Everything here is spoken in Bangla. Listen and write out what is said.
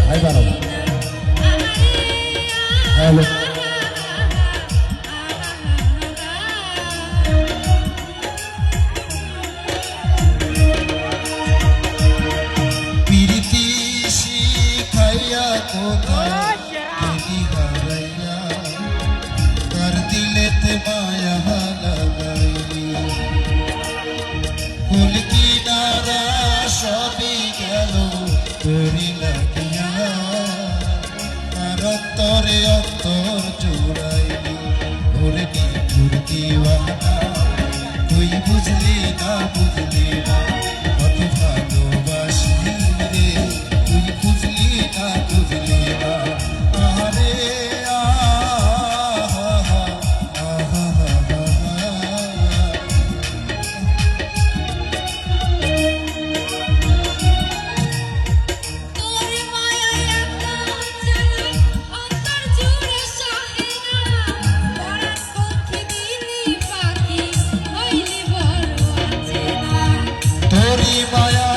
ভাই বাড়াও হ্যালো প্রীতি শিখাইয়া কোথায় হারাইয়া তার দিলেতে মায়া লাগাইলি ফুল কিনারা সবই গেল তোরি লাগিয়া আর অন্তরে অন্তর জোড়াইলি ওরে নিঠুর দিওয়ানা তুই বুঝলি না কত ভালোবাসি রে তুই বুঝলি না আরে তোরি মায়া